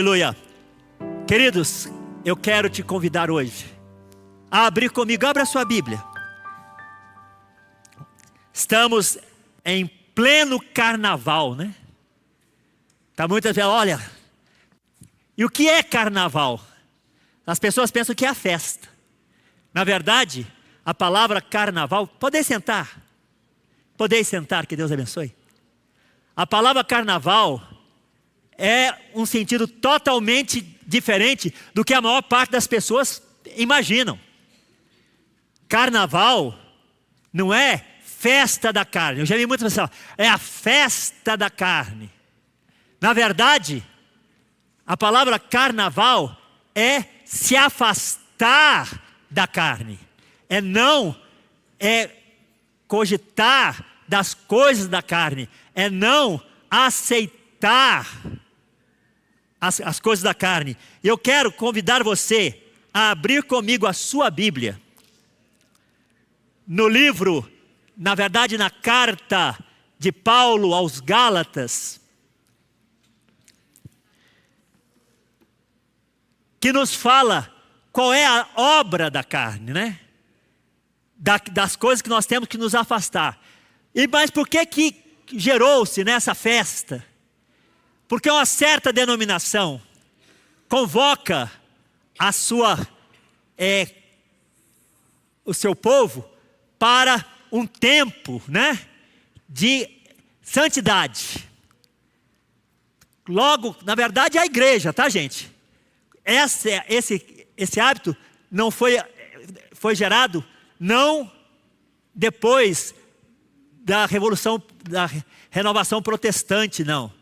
Aleluia. Queridos, eu quero te convidar hoje a abrir comigo. Abra a sua Bíblia. Estamos em pleno carnaval, né? Tá muitas vezes, olha. E o que é carnaval? As pessoas pensam que é a festa. Na verdade, a palavra carnaval, podem sentar. Podem sentar, que Deus abençoe. A palavra carnaval é um sentido totalmente diferente do que a maior parte das pessoas imaginam. Carnaval não é festa da carne. Eu já vi muitas pessoas falar, é a festa da carne. Na verdade, a palavra carnaval é se afastar da carne. É cogitar das coisas da carne. É não aceitar as coisas da carne. E eu quero convidar você a abrir comigo a sua Bíblia. No livro, na verdade na carta de Paulo aos Gálatas, que nos fala qual é a obra da carne, né? Das coisas que nós temos que nos afastar. Mas por que gerou-se nessa festa? Porque uma certa denominação convoca o seu povo para um tempo, né, de santidade. Logo, na verdade é a igreja, tá, gente? Esse hábito não foi gerado não depois da renovação protestante, não.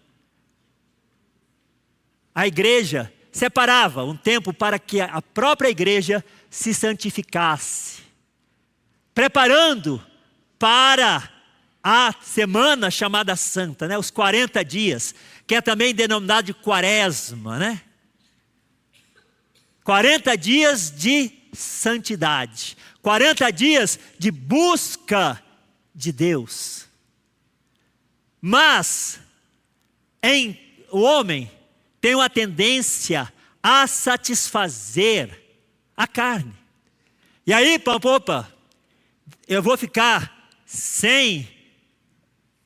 A igreja separava um tempo para que a própria igreja se santificasse, preparando para a semana chamada santa, né? Os 40 dias, que é também denominado de quaresma, né? 40 dias de santidade, 40 dias de busca de Deus. Mas o homem tem uma tendência a satisfazer a carne. E aí, eu vou ficar sem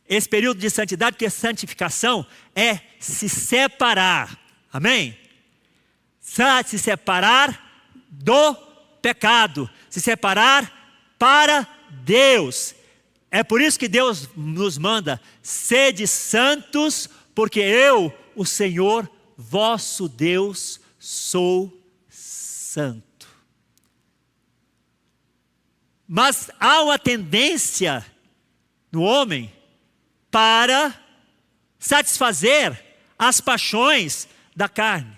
esse período de santidade, porque santificação é se separar. Amém? Se separar do pecado, se separar para Deus. É por isso que Deus nos manda, sede santos, porque eu, o Senhor, vosso Deus, sou santo. Mas há uma tendência no homem para satisfazer as paixões da carne.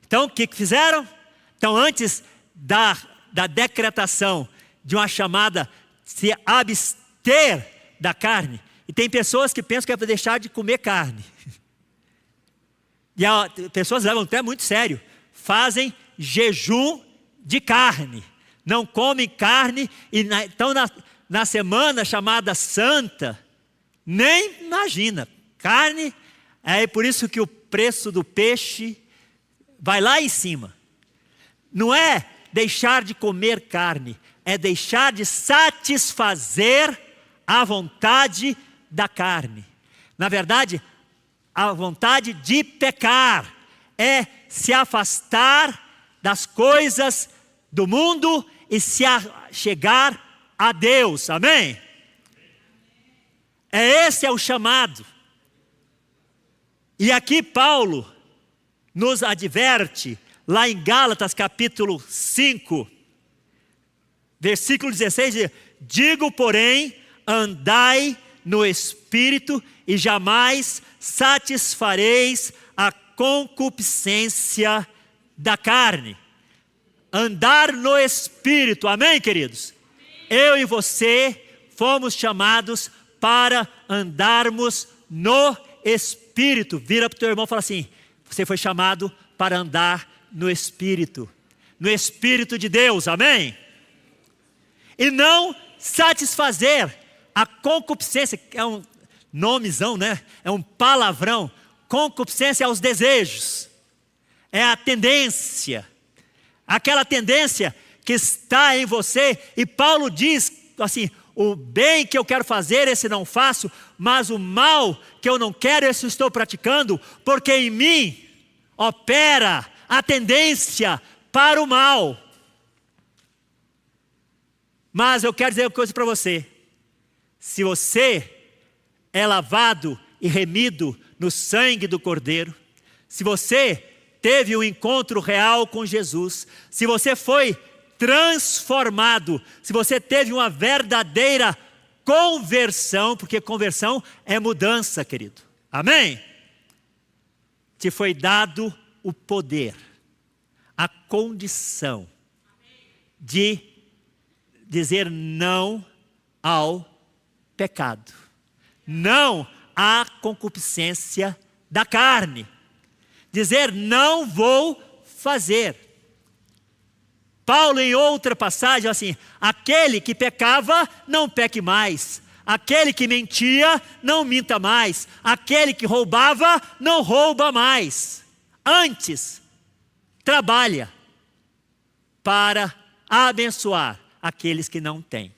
Então, o que fizeram? Então, antes da decretação de uma chamada se abster da carne, e tem pessoas que pensam que é para deixar de comer carne. E pessoas levam até muito sério, fazem jejum de carne, não comem carne, e então na semana chamada santa, nem imagina, carne, é por isso que o preço do peixe vai lá em cima. Não é deixar de comer carne, é deixar de satisfazer a vontade da carne. Na verdade, a vontade de pecar é se afastar das coisas do mundo e se chegar a Deus. Amém? Esse é o chamado. E aqui Paulo nos adverte, lá em Gálatas capítulo 5, versículo 16, diz, digo, porém, andai no Espírito e jamais satisfareis a concupiscência da carne. Andar no Espírito, amém, queridos? Eu e você fomos chamados para andarmos no Espírito. Vira para o teu irmão e fala assim, você foi chamado para andar no Espírito de Deus, amém? E não satisfazer a concupiscência, que é um nomezão, né? É um palavrão. Concupiscência aos desejos. é a tendência. Aquela tendência que está em você. E Paulo diz assim, o bem que eu quero fazer, esse não faço, mas o mal que eu não quero, esse estou praticando, porque em mim opera a tendência para o mal. Mas eu quero dizer uma coisa para você. Se você é lavado e remido no sangue do Cordeiro, se você teve um encontro real com Jesus, se você foi transformado, se você teve uma verdadeira conversão, porque conversão é mudança, querido. Amém? Te foi dado o poder, a condição de dizer não ao pecado, não à concupiscência da carne, dizer não vou fazer. Paulo em outra passagem assim, aquele que pecava não peque mais, aquele que mentia não minta mais, aquele que roubava não rouba mais, antes trabalha para abençoar aqueles que não têm.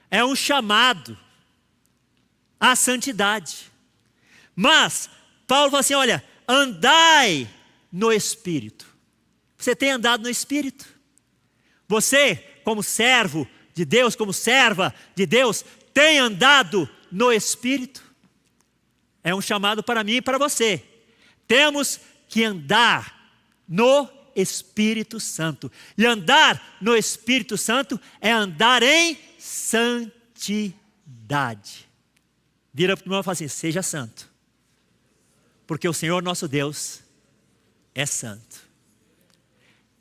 É um chamado à santidade. Mas Paulo fala assim, olha, andai no Espírito. Você tem andado no Espírito? Você, como servo de Deus, como serva de Deus, tem andado no Espírito? É um chamado para mim e para você. Temos que andar no Espírito Santo. E andar no Espírito Santo é andar em santidade. Vira para o irmão e fala assim, seja santo. Porque o Senhor nosso Deus é santo.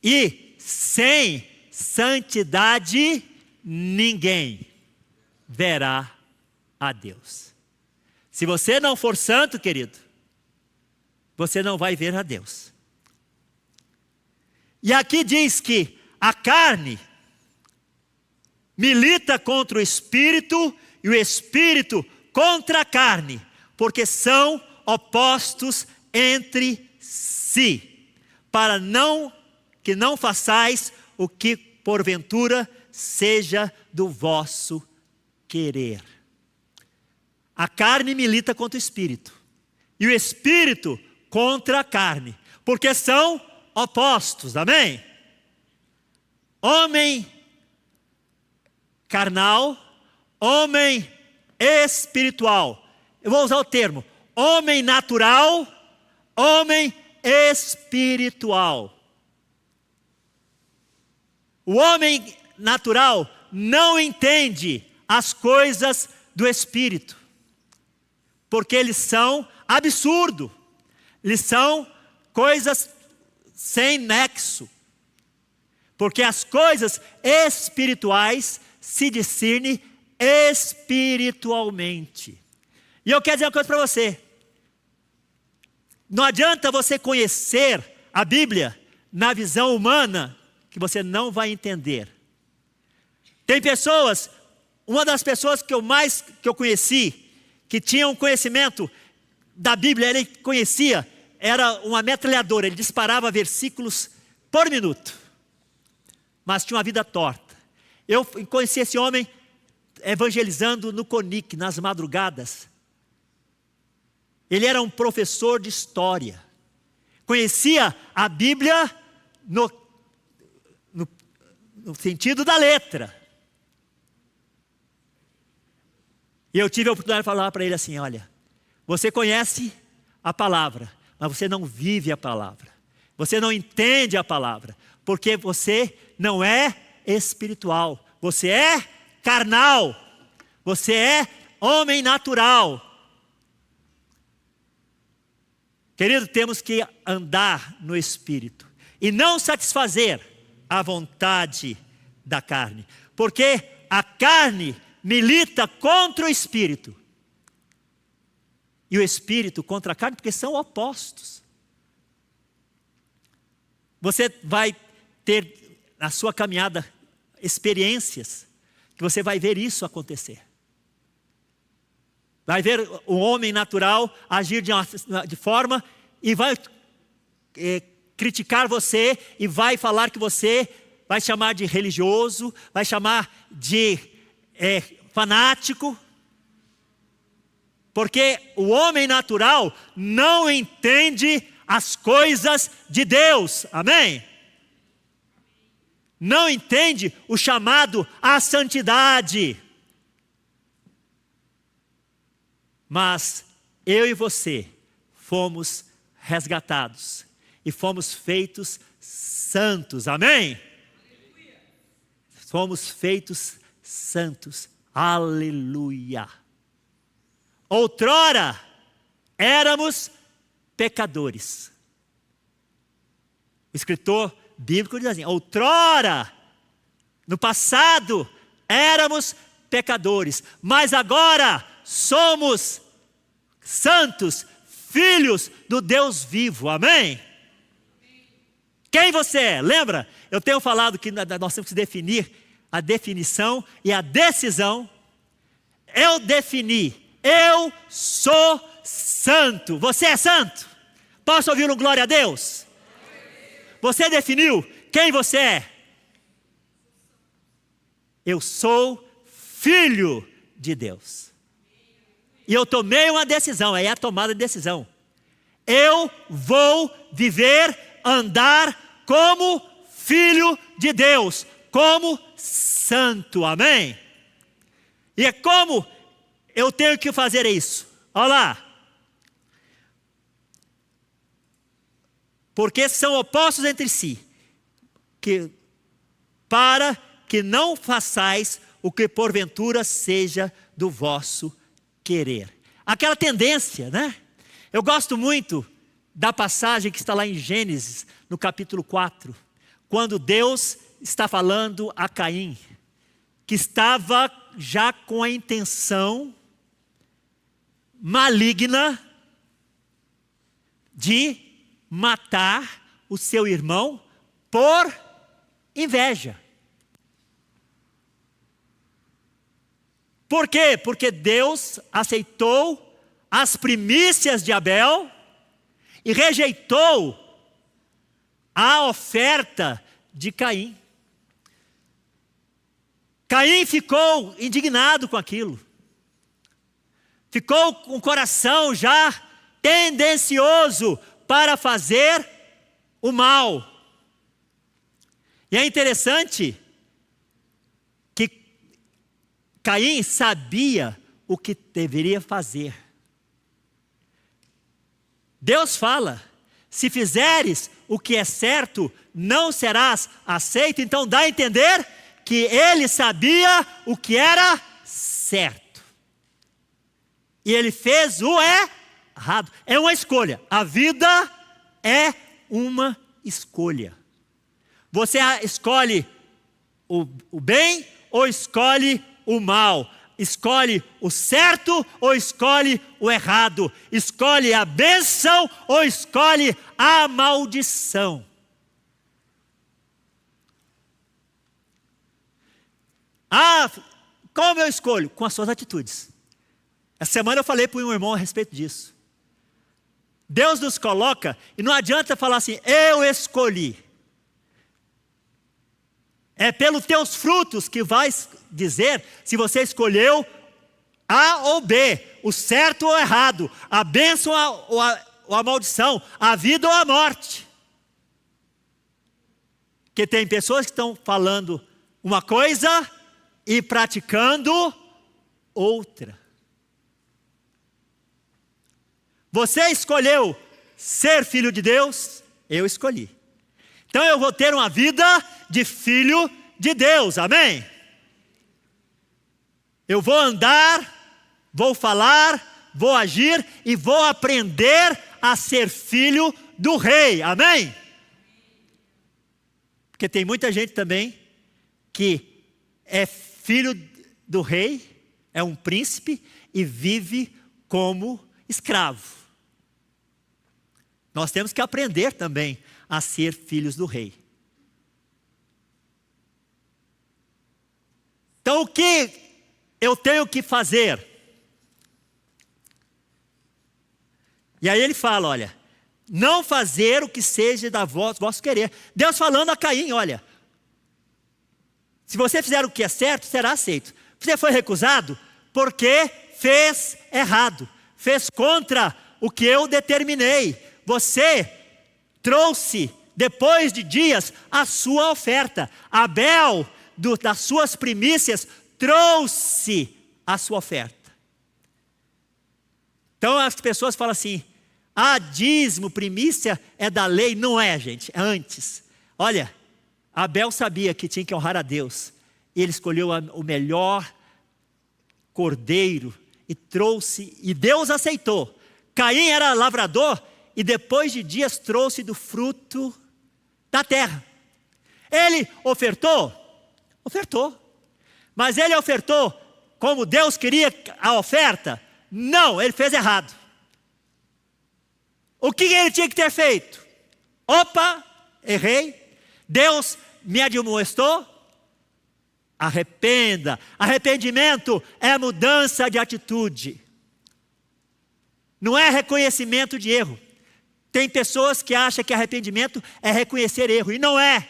E sem santidade ninguém verá a Deus. Se você não for santo, querido, você não vai ver a Deus. E aqui diz que a carne milita contra o Espírito e o Espírito contra a carne, porque são opostos entre si, para que não façais o que porventura seja do vosso querer. A carne milita contra o Espírito, e o Espírito contra a carne, porque são opostos, amém? Homem carnal, homem espiritual. Eu vou usar o termo, homem natural, homem espiritual. O homem natural não entende as coisas do Espírito, porque eles são absurdo, eles são coisas sem nexo, porque as coisas espirituais se discernem espiritualmente. E eu quero dizer uma coisa para você, não adianta você conhecer a Bíblia na visão humana, que você não vai entender. Tem pessoas, uma das pessoas que eu conheci, que tinha um conhecimento da Bíblia, ele conhecia, era uma metralhadora, ele disparava versículos por minuto, mas tinha uma vida torta. Eu conheci esse homem evangelizando no Conic, nas madrugadas. Ele era um professor de história, conhecia a Bíblia no sentido da letra. E eu tive a oportunidade de falar para ele assim, olha, você conhece a palavra, mas você não vive a palavra. Você não entende a palavra, porque você não é espiritual. Você é carnal. Você é homem natural. Querido, temos que andar no Espírito e não satisfazer a vontade da carne, porque a carne milita contra o Espírito e o Espírito contra a carne, porque são opostos. Você vai ter na sua caminhada experiências que você vai ver isso acontecer. Vai ver o homem natural agir de forma e vai criticar você e vai falar que você vai chamar de religioso, vai chamar de fanático. Porque o homem natural não entende as coisas de Deus, amém? Não entende o chamado à santidade. Mas eu e você fomos resgatados e fomos feitos santos, amém? Fomos feitos santos, aleluia. Outrora éramos pecadores. O escritor bíblico diz assim: outrora, no passado, éramos pecadores, mas agora somos santos, filhos do Deus vivo, amém? Quem você é? Lembra? Eu tenho falado que nós temos que definir a definição e a decisão. Eu defini. Eu sou santo. Você é santo? Posso ouvir um glória a Deus? Você definiu quem você é? Eu sou filho de Deus. E eu tomei uma decisão, aí é a tomada de decisão. Eu vou viver, andar como filho de Deus, como santo, amém? E é como eu tenho que fazer isso. Olha lá. Porque são opostos entre si, para que não façais o que porventura seja do vosso querer. Aquela tendência, né? Eu gosto muito da passagem que está lá em Gênesis, no capítulo 4, quando Deus está falando a Caim, que estava já com a intenção maligna de matar o seu irmão por inveja. Por quê? Porque Deus aceitou as primícias de Abel e rejeitou a oferta de Caim. Caim ficou indignado com aquilo. Ficou com o coração já tendencioso para fazer o mal. E é interessante que Caim sabia o que deveria fazer. Deus fala: se fizeres o que é certo, não serás aceito. Então dá a entender que ele sabia o que era certo. E ele fez o errado. É uma escolha. A vida é uma escolha. Você escolhe o bem ou escolhe o mal? Escolhe o certo ou escolhe o errado? Escolhe a bênção ou escolhe a maldição? Como eu escolho? Com as suas atitudes. Essa semana eu falei para um irmão a respeito disso. Deus nos coloca, e não adianta falar assim: eu escolhi. É pelos teus frutos que vai dizer se você escolheu A ou B, o certo ou errado, a bênção ou a maldição, a vida ou a morte. Porque tem pessoas que estão falando uma coisa e praticando outra. Você escolheu ser filho de Deus? Eu escolhi. Então eu vou ter uma vida de filho de Deus, amém? Eu vou andar, vou falar, vou agir e vou aprender a ser filho do rei, amém? Porque tem muita gente também que é filho do rei, é um príncipe e vive como escravo. Nós temos que aprender também a ser filhos do rei. Então o que eu tenho que fazer? E aí ele fala, olha, não fazer o que seja da vosso querer. Deus falando a Caim, olha, se você fizer o que é certo, será aceito. Você foi recusado porque fez errado, fez contra o que eu determinei. Você trouxe, depois de dias, a sua oferta. Abel, das suas primícias, trouxe a sua oferta. Então as pessoas falam assim, dízimo, primícia é da lei. Não é, gente, é antes. Olha, Abel sabia que tinha que honrar a Deus. Ele escolheu o melhor cordeiro e trouxe, e Deus aceitou. Caim era lavrador e depois de dias trouxe do fruto da terra. Ele ofertou? Ofertou. Mas ele ofertou como Deus queria a oferta? Não, ele fez errado. O que ele tinha que ter feito? Opa, errei. Deus me admoestou. Arrependa. Arrependimento é mudança de atitude. Não é reconhecimento de erro. Tem pessoas que acham que arrependimento é reconhecer erro, e não é.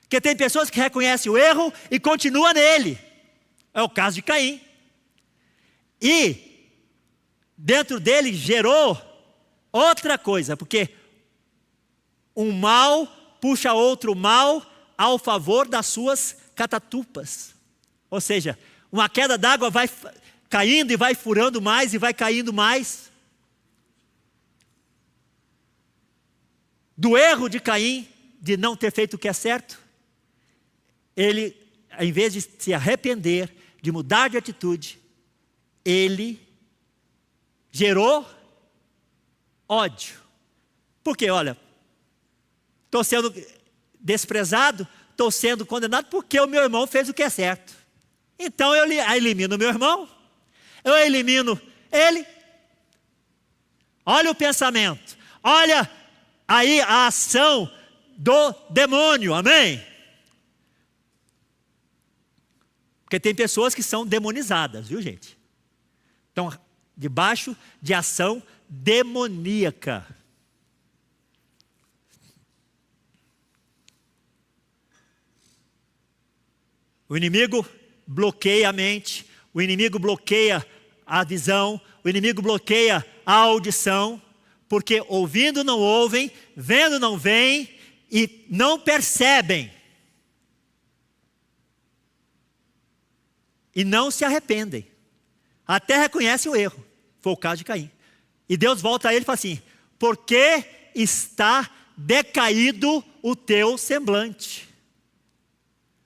Porque tem pessoas que reconhecem o erro e continuam nele. É o caso de Caim. E dentro dele gerou outra coisa, porque um mal puxa outro mal ao favor das suas catatupas. Ou seja, uma queda d'água vai caindo e vai furando mais e vai caindo mais. Do erro de Caim, de não ter feito o que é certo, ele, em vez de se arrepender, de mudar de atitude, ele gerou ódio. Porque, olha, estou sendo desprezado, estou sendo condenado porque o meu irmão fez o que é certo. Então eu elimino o meu irmão, eu elimino ele. Olha o pensamento, olha aí a ação do demônio, amém? Porque tem pessoas que são demonizadas, viu, gente? Estão debaixo de ação demoníaca. O inimigo bloqueia a mente, o inimigo bloqueia a visão, o inimigo bloqueia a audição, porque ouvindo não ouvem, vendo não veem e não percebem. E não se arrependem. Até reconhecem o erro. Foi o caso de Caim. E Deus volta a ele e fala assim: por que está decaído o teu semblante?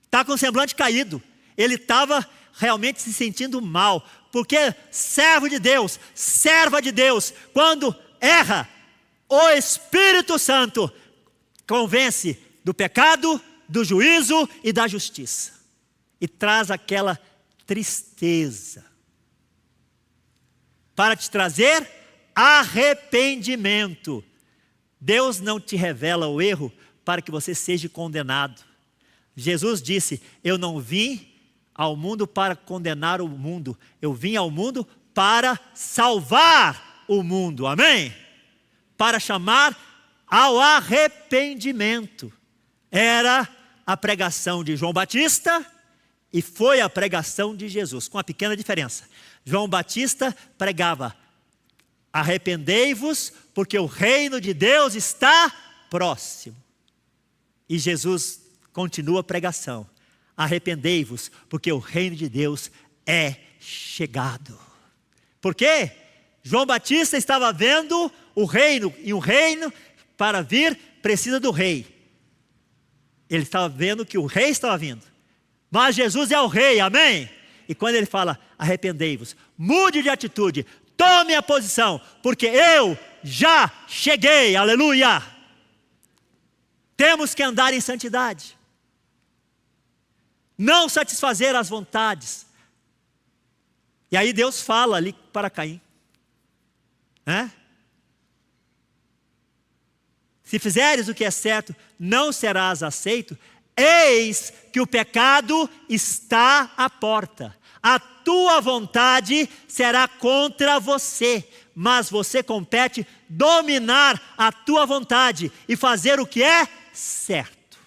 Está com o semblante caído. Ele estava realmente se sentindo mal. Porque servo de Deus, serva de Deus, quando erra, o Espírito Santo convence do pecado, do juízo e da justiça. E traz aquela tristeza para te trazer arrependimento. Deus não te revela o erro para que você seja condenado. Jesus disse: eu não vim ao mundo para condenar o mundo, eu vim ao mundo para salvar o mundo, amém? Para chamar ao arrependimento. Era a pregação de João Batista e foi a pregação de Jesus, com uma pequena diferença. João Batista pregava: arrependei-vos, porque o reino de Deus está próximo. E Jesus continua a pregação: arrependei-vos, porque o reino de Deus é chegado. Por quê? João Batista estava vendo o reino, e o reino para vir precisa do rei. Ele estava vendo que o rei estava vindo. Mas Jesus é o rei, amém? E quando ele fala: arrependei-vos, mude de atitude, tome a posição, porque eu já cheguei, aleluia. Temos que andar em santidade, não satisfazer as vontades. E aí Deus fala ali para Caim, né? Se fizeres o que é certo, não serás aceito. Eis que o pecado está à porta. A tua vontade será contra você, mas você compete dominar a tua vontade e fazer o que é certo.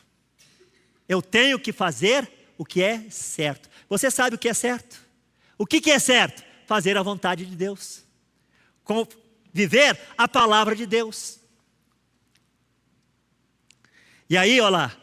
Eu tenho que fazer o que é certo. Você sabe o que é certo? O que é certo? Fazer a vontade de Deus. Viver a palavra de Deus. E aí, olha lá.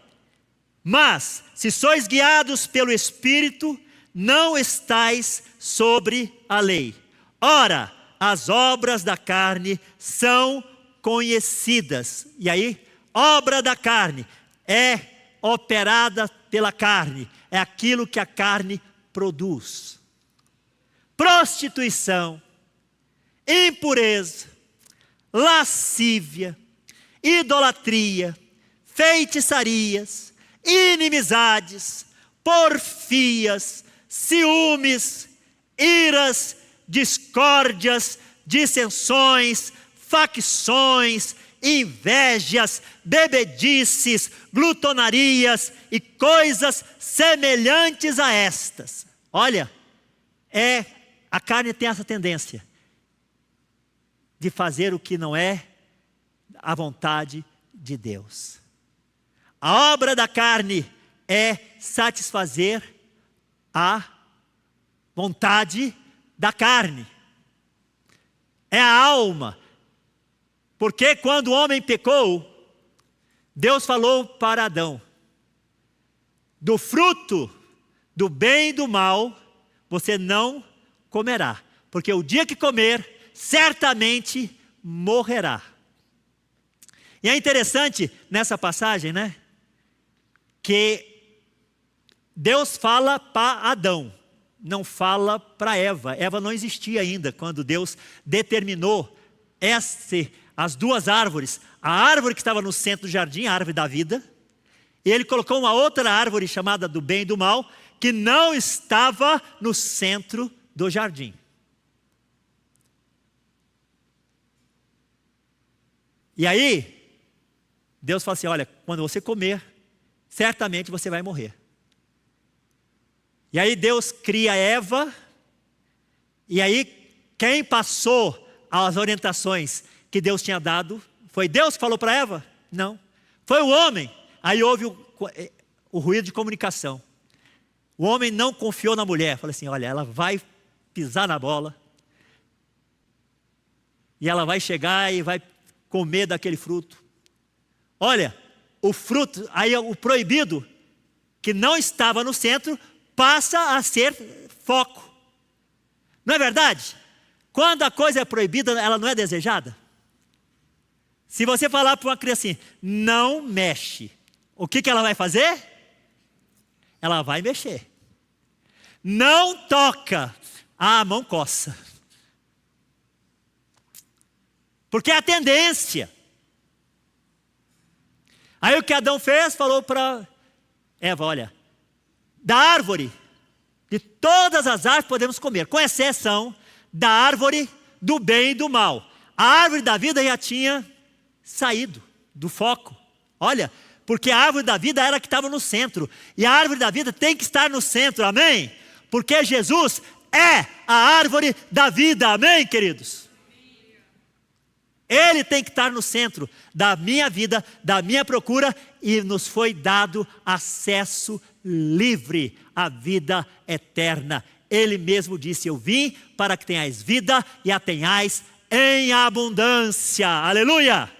Mas, se sois guiados pelo Espírito, não estais sobre a lei. Ora, as obras da carne são conhecidas. E aí, obra da carne é operada pela carne. É aquilo que a carne produz. Prostituição, impureza, lascívia, idolatria, feitiçarias, inimizades, porfias, ciúmes, iras, discórdias, dissensões, facções, invejas, bebedices, glutonarias e coisas semelhantes a estas. Olha, a carne tem essa tendência de fazer o que não é a vontade de Deus. A obra da carne é satisfazer a vontade da carne. É a alma. Porque quando o homem pecou, Deus falou para Adão: do fruto do bem e do mal você não comerá, porque o dia que comer, certamente morrerá. E é interessante nessa passagem, né? Que Deus fala para Adão, não fala para Eva. Eva não existia ainda quando Deus determinou as duas árvores. A árvore que estava no centro do jardim, a árvore da vida, e ele colocou uma outra árvore chamada do bem e do mal, que não estava no centro do jardim. E aí, Deus fala assim: olha, quando você comer, certamente você vai morrer. E aí Deus cria Eva, e aí quem passou as orientações que Deus tinha dado, foi Deus que falou para Eva? Não, foi o homem. Aí houve o ruído de comunicação. O homem não confiou na mulher, falou assim: olha, ela vai pisar na bola, e ela vai chegar e vai comer daquele fruto. Olha, o fruto, aí o proibido, que não estava no centro, passa a ser foco. Não é verdade? Quando a coisa é proibida, ela não é desejada. Se você falar para uma criança assim: não mexe, o que ela vai fazer? Ela vai mexer. Não toca, a mão coça. Porque é a tendência. Aí o que Adão fez, falou para Eva: olha, da árvore, de todas as árvores podemos comer, com exceção da árvore do bem e do mal. A árvore da vida já tinha saído do foco. Olha, porque a árvore da vida era a que estava no centro, e a árvore da vida tem que estar no centro, amém? Porque Jesus é a árvore da vida, amém, queridos? Ele tem que estar no centro da minha vida, da minha procura, e nos foi dado acesso livre à vida eterna. Ele mesmo disse: eu vim para que tenhais vida e a tenhais em abundância. Aleluia!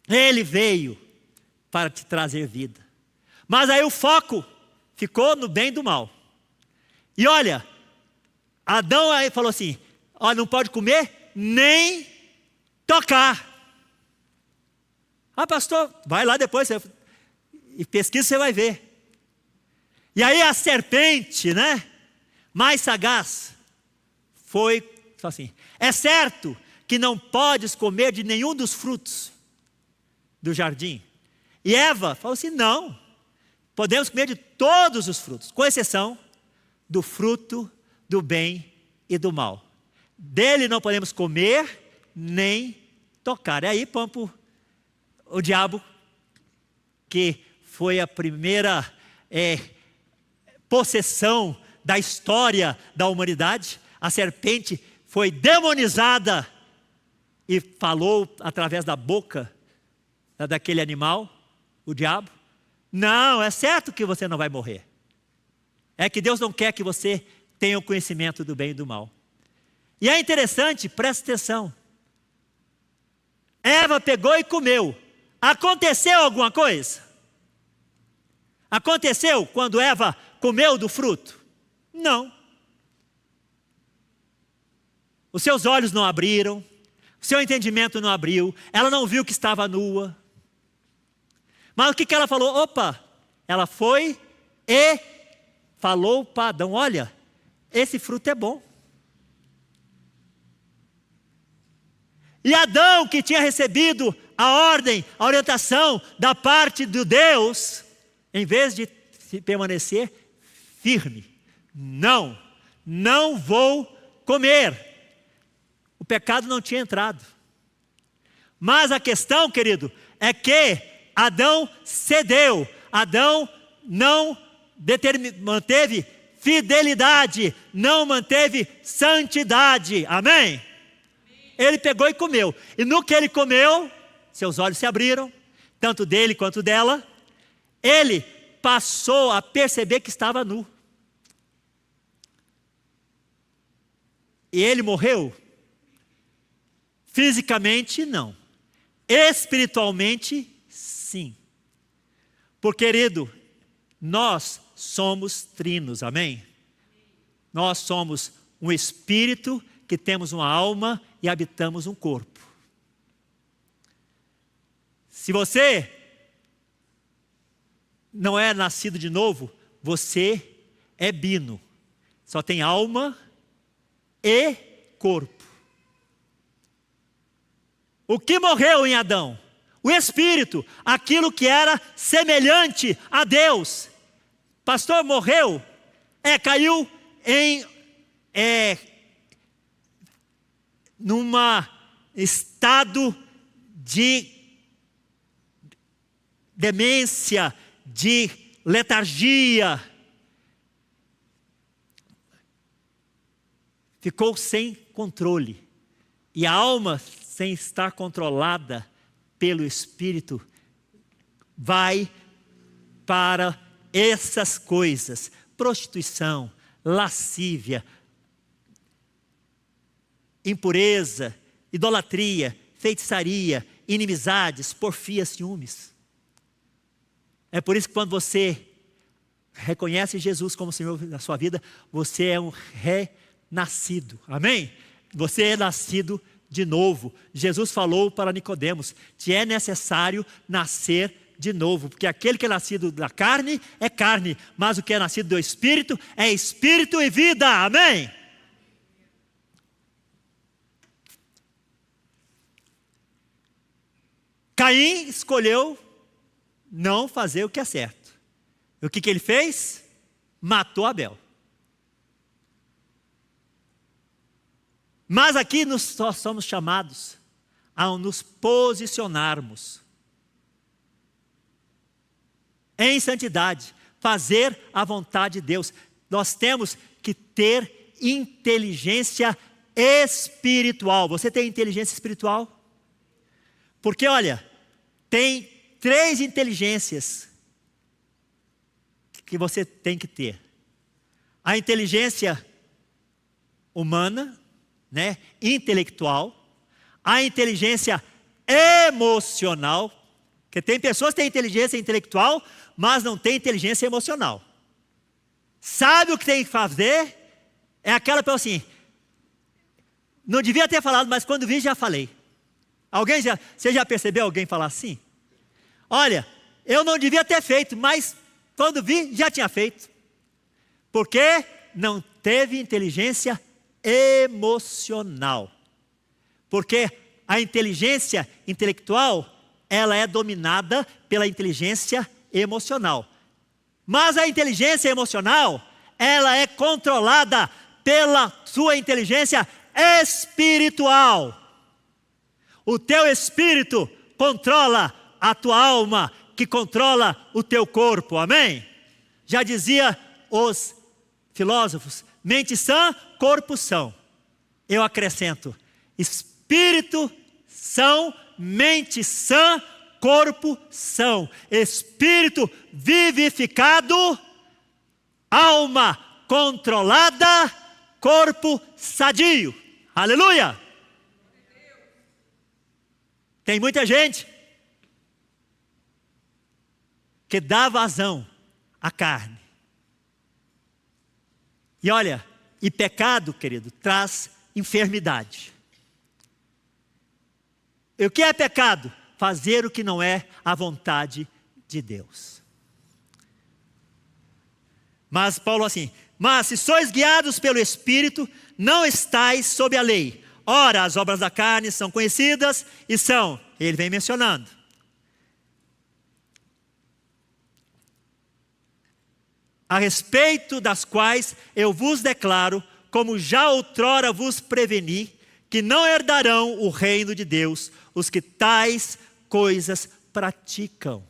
Ele veio para te trazer vida. Mas aí o foco ficou no bem e do mal. E olha, Adão aí falou assim: ó, não pode comer nem tocar. Ah, pastor, vai lá depois e pesquisa, você vai ver. E aí a serpente, né, mais sagaz, falou assim: é certo que não podes comer de nenhum dos frutos do jardim. E Eva falou assim: não, podemos comer de todos os frutos, com exceção do fruto do bem e do mal. Dele não podemos comer nem tocar. E aí, Pampo, o diabo, que foi a primeira possessão da história da humanidade. A serpente foi demonizada e falou através da boca daquele animal, o diabo: não, é certo que você não vai morrer. É que Deus não quer que você tenha o conhecimento do bem e do mal. E é interessante, presta atenção. Eva pegou e comeu. Aconteceu alguma coisa? Aconteceu quando Eva comeu do fruto? Não. Os seus olhos não abriram, o seu entendimento não abriu, ela não viu que estava nua. Mas o que ela falou? Opa, ela foi e falou para Adão: olha, esse fruto é bom. E Adão, que tinha recebido a ordem, a orientação da parte de Deus, em vez de permanecer firme: não vou comer. O pecado não tinha entrado. Mas a questão, querido, é que Adão cedeu. Adão não manteve fidelidade, não manteve santidade. Amém? Ele pegou e comeu. E no que ele comeu, seus olhos se abriram, tanto dele quanto dela. Ele passou a perceber que estava nu. E ele morreu? Fisicamente, não. Espiritualmente, sim. Porque, querido, nós somos trinos, amém? Nós somos um espírito que temos uma alma e habitamos um corpo. Se você não é nascido de novo, você é bino. Só tem alma e corpo. O que morreu em Adão? O espírito, aquilo que era semelhante a Deus. Pastor, morreu? Caiu em numa estado de demência, de letargia. Ficou sem controle. E a alma, sem estar controlada pelo Espírito, vai para essas coisas: prostituição, lascívia, impureza, idolatria, feitiçaria, inimizades, porfia, ciúmes. É por isso que quando você reconhece Jesus como Senhor da sua vida, você é um renascido. Amém? Você é nascido de novo. Jesus falou para Nicodemos: te é necessário nascer de novo, porque aquele que é nascido da carne é carne, mas o que é nascido do Espírito é Espírito e vida. Amém? Caim escolheu não fazer o que é certo. E o que ele fez? Matou Abel. Mas aqui nós somos chamados a nos posicionarmos em santidade, fazer a vontade de Deus. Nós temos que ter inteligência espiritual. Você tem inteligência espiritual? Porque olha, tem 3 inteligências que você tem que ter. A inteligência humana, intelectual, a inteligência emocional, porque tem pessoas que têm inteligência intelectual, mas não têm inteligência emocional. Sabe o que tem que fazer? É aquela pessoa assim: não devia ter falado, mas quando vi já falei. Você já percebeu alguém falar assim? Olha, eu não devia ter feito, mas quando vi já tinha feito. Porque não teve inteligência emocional. Porque a inteligência intelectual, ela é dominada pela inteligência emocional. Mas a inteligência emocional, ela é controlada pela sua inteligência espiritual. O teu espírito controla a tua alma, que controla o teu corpo, amém? Já dizia os filósofos, mente sã, corpo são. Eu acrescento, espírito são, mente sã, corpo são. Espírito vivificado, alma controlada, corpo sadio. Aleluia! Tem muita gente que dá vazão à carne. E olha, e pecado, querido, traz enfermidade. E o que é pecado? Fazer o que não é a vontade de Deus. Mas Paulo assim, mas se sois guiados pelo Espírito, não estáis sob a lei. Ora, as obras da carne são conhecidas e são, ele vem mencionando. A respeito das quais eu vos declaro, como já outrora vos preveni, que não herdarão o reino de Deus os que tais coisas praticam.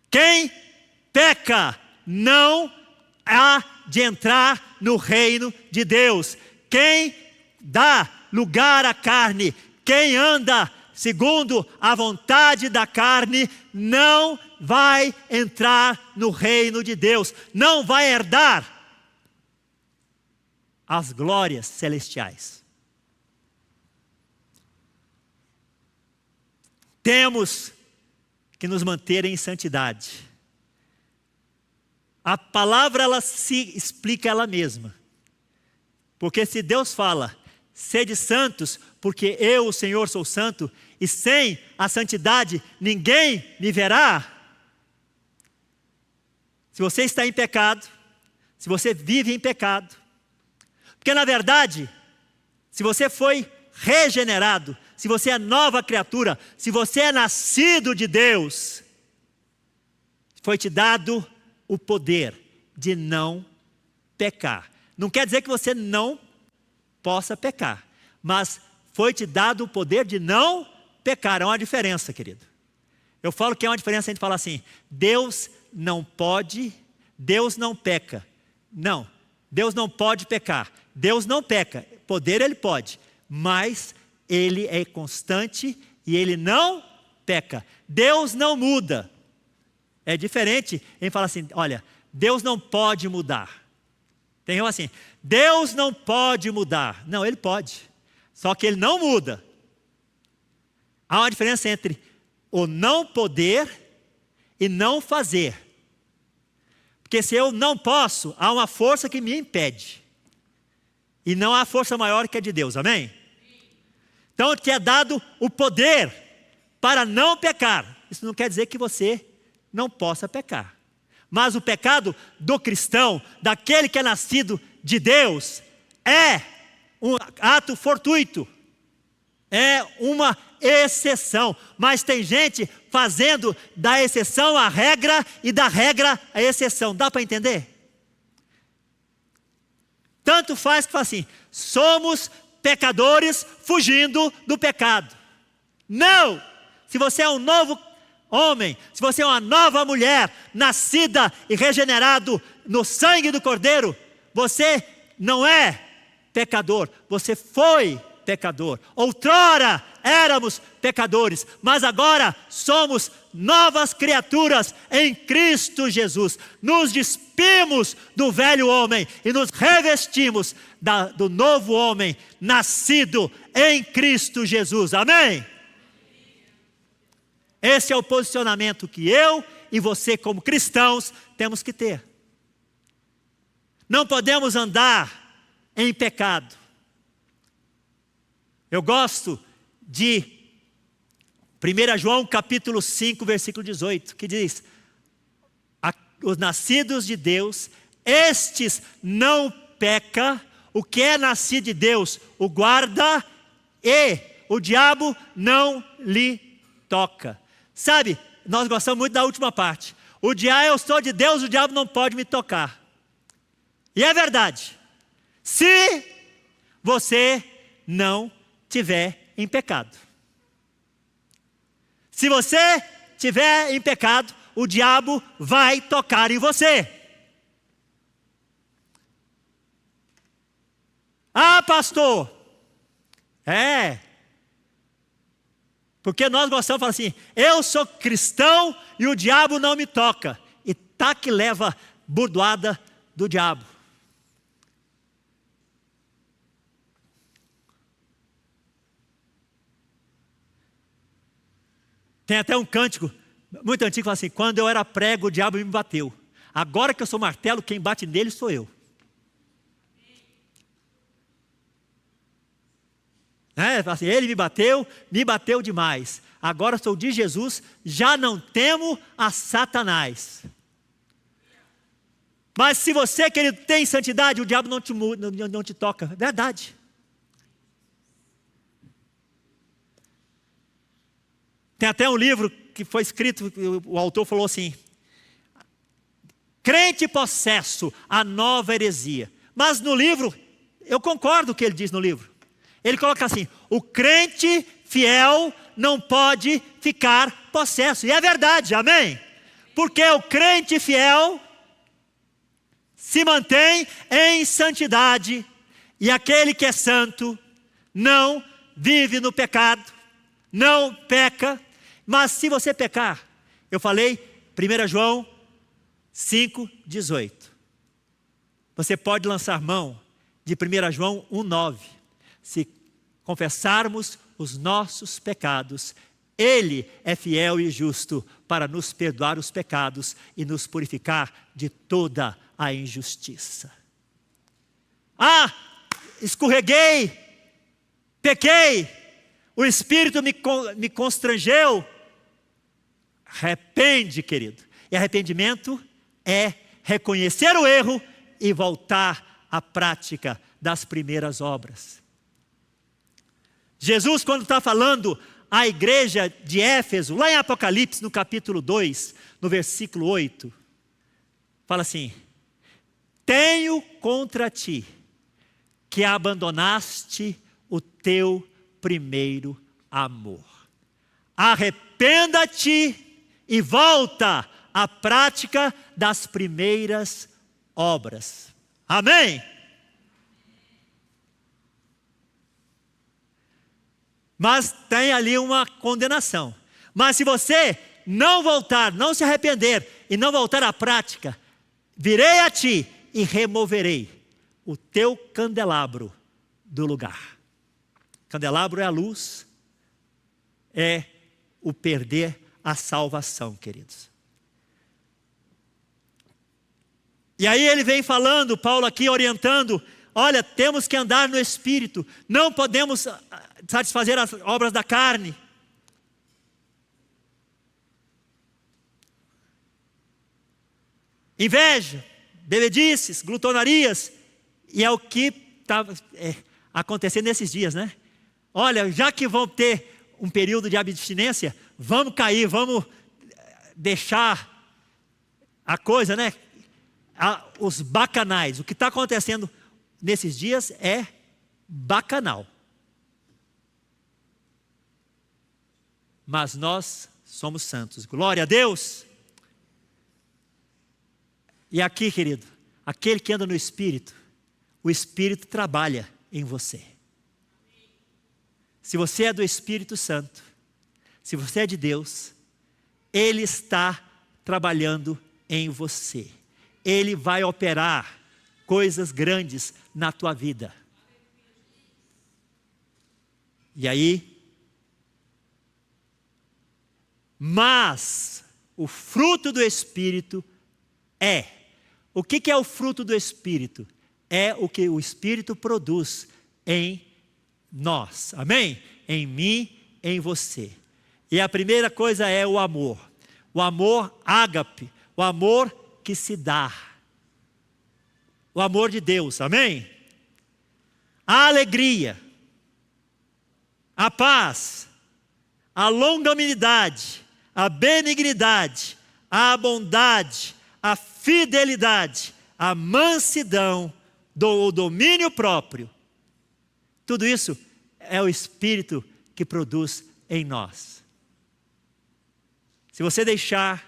Quem peca não há de entrar no reino de Deus. Quem dá lugar à carne, quem anda segundo a vontade da carne, não vai entrar no reino de Deus, não vai herdar as glórias celestiais. Temos que nos manter em santidade. A palavra, ela se explica ela mesma. Porque se Deus fala, sede santos, porque eu, o Senhor, sou santo, e sem a santidade ninguém me verá. Se você está em pecado, se você vive em pecado, porque na verdade, se você foi regenerado, se você é nova criatura, se você é nascido de Deus, foi te dado o poder de não pecar. Não quer dizer que você não possa pecar, mas foi te dado o poder de não pecar. É uma diferença, querido. Eu falo que é uma diferença a gente falar assim, Deus não pode, Deus não peca. Não, Deus não pode pecar. Deus não peca. Poder ele pode, mas ele é constante e ele não peca. Deus não muda. É diferente em falar assim, olha, Deus não pode mudar. Tem um assim, Deus não pode mudar. Não, ele pode. Só que ele não muda. Há uma diferença entre o não poder e não fazer. Porque se eu não posso, há uma força que me impede. E não há força maior que a de Deus, amém? Então te é dado o poder para não pecar. Isso não quer dizer que você não possa pecar. Mas o pecado do cristão, daquele que é nascido de Deus, é um ato fortuito. É uma exceção. Mas tem gente fazendo da exceção a regra e da regra a exceção. Dá para entender? Tanto faz que fala assim, somos pecadores fugindo do pecado. Não! Se você é um novo homem, se você é uma nova mulher, nascida e regenerado no sangue do Cordeiro, você não é pecador, você foi pecador. Outrora éramos pecadores, mas agora somos novas criaturas em Cristo Jesus. Nos despimos do velho homem e nos revestimos do novo homem, nascido em Cristo Jesus. Amém? Esse é o posicionamento que eu e você, como cristãos, temos que ter. Não podemos andar em pecado. Eu gosto de 1 João capítulo 5, versículo 18, que diz, os nascidos de Deus, estes não peca, o que é nascido de Deus o guarda, e o diabo não lhe toca. Sabe, nós gostamos muito da última parte. O diabo, eu sou de Deus, o diabo não pode me tocar. E é verdade. Se você não estiver em pecado. Se você estiver em pecado, o diabo vai tocar em você. Ah, pastor, porque nós gostamos de falar assim, eu sou cristão e o diabo não me toca. E tá que leva burdoada do diabo. Tem até um cântico muito antigo que fala assim, quando eu era prego o diabo me bateu. Agora que eu sou martelo, quem bate nele sou eu. Assim, ele me bateu demais. Agora sou de Jesus, já não temo a Satanás. Mas se você, querido, tem santidade, o diabo não te toca. Verdade. Tem até um livro que foi escrito, o autor falou assim, crente possesso, a nova heresia. Mas no livro, eu concordo com o que ele diz no livro. Ele coloca assim, o crente fiel não pode ficar possesso. E é verdade, amém? Porque o crente fiel se mantém em santidade. E aquele que é santo não vive no pecado, não peca. Mas se você pecar, eu falei, 1 João 5,18. Você pode lançar mão de 1 João 1,9. Se confessarmos os nossos pecados, Ele é fiel e justo para nos perdoar os pecados e nos purificar de toda a injustiça. Ah, escorreguei, pequei, o Espírito me constrangeu. Arrepende, querido. E arrependimento é reconhecer o erro e voltar à prática das primeiras obras. Jesus, quando está falando à igreja de Éfeso, lá em Apocalipse, no capítulo 2, no versículo 8, fala assim, tenho contra ti que abandonaste o teu primeiro amor. Arrependa-te e volta à prática das primeiras obras. Amém? Mas tem ali uma condenação. Mas se você não voltar, não se arrepender e não voltar à prática, virei a ti e removerei o teu candelabro do lugar. Candelabro é a luz, é o perder a salvação, queridos. E aí ele vem falando, Paulo aqui orientando, olha, temos que andar no Espírito, não podemos satisfazer as obras da carne. Inveja, bebedices, glutonarias, e é o que está acontecendo nesses dias, né? Olha, já que vão ter um período de abstinência, vamos cair, vamos deixar a coisa, né? Os bacanais, o que está acontecendo nesses dias é bacanal. Mas nós somos santos, glória a Deus. E aqui, querido, aquele que anda no Espírito, o Espírito trabalha em você. Se você é do Espírito Santo, se você é de Deus, Ele está trabalhando em você. Ele vai operar coisas grandes na tua vida. E aí, mas o fruto do Espírito é. O que é o fruto do Espírito? É o que o Espírito produz em nós. Amém? Em mim, em você. E a primeira coisa é o amor. O amor ágape. O amor que se dá. O amor de Deus. Amém? A alegria. A paz. A longanimidade. A benignidade. A bondade. A fidelidade. A mansidão. O domínio próprio. Tudo isso é o Espírito que produz em nós. Se você deixar,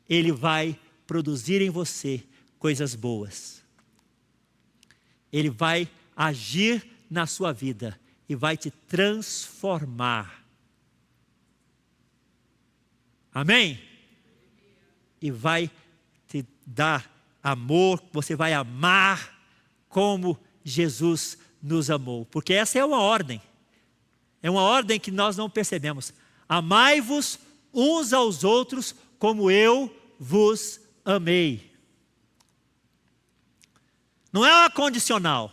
Ele vai produzir em você coisas boas. Ele vai agir na sua vida e vai te transformar. Amém? E vai te dar amor, você vai amar como Jesus nos amou. Porque essa é uma ordem. É uma ordem que nós não percebemos. Amai-vos uns aos outros como eu vos amei. Não é uma condicional.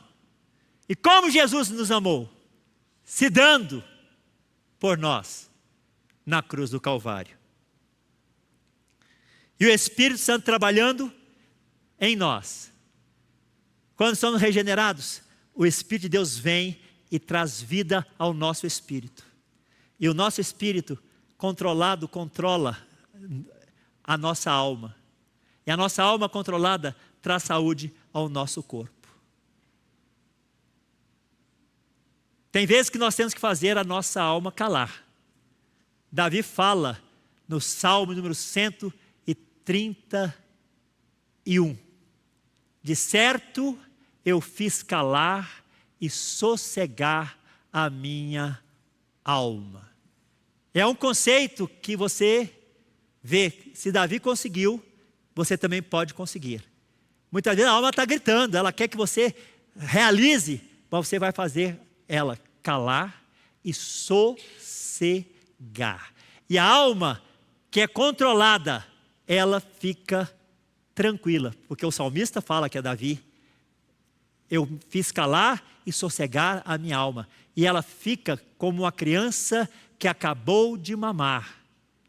E como Jesus nos amou? Se dando por nós na cruz do Calvário. E o Espírito Santo trabalhando em nós. Quando somos regenerados, o Espírito de Deus vem e traz vida ao nosso espírito. E o nosso espírito controlado controla a nossa alma. E a nossa alma controlada traz saúde ao nosso corpo. Tem vezes que nós temos que fazer a nossa alma calar. Davi fala no Salmo número 131. De certo eu fiz calar e sossegar a minha alma. É um conceito que você vê, se Davi conseguiu, você também pode conseguir. Muitas vezes a alma está gritando, ela quer que você realize, mas você vai fazer ela calar e sossegar. E a alma que é controlada, ela fica tranquila, porque o salmista fala que é Davi, eu fiz calar e sossegar a minha alma, e ela fica como uma criança que acabou de mamar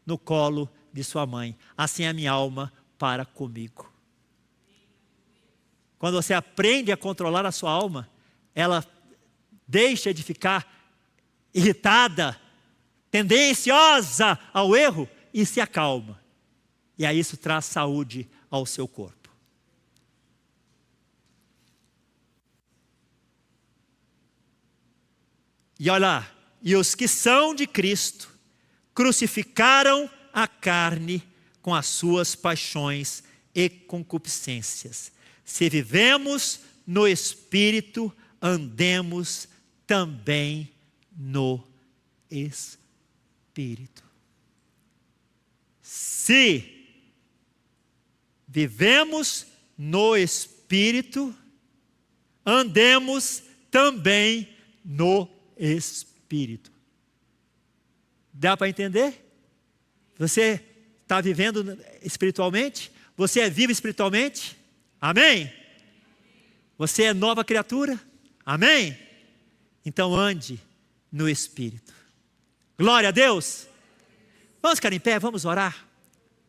no colo de sua mãe, assim a minha alma para comigo. Quando você aprende a controlar a sua alma, ela deixa de ficar irritada, tendenciosa ao erro e se acalma. E aí isso traz saúde ao seu corpo. E olha lá, e os que são de Cristo crucificaram a carne com as suas paixões e concupiscências. Se vivemos no Espírito, andemos também no Espírito. Se vivemos no Espírito, andemos também no Espírito. Dá para entender? Você está vivendo espiritualmente? Você é vivo espiritualmente? Amém? Você é nova criatura? Amém? Então ande no Espírito. Glória a Deus! Vamos ficar em pé, vamos orar.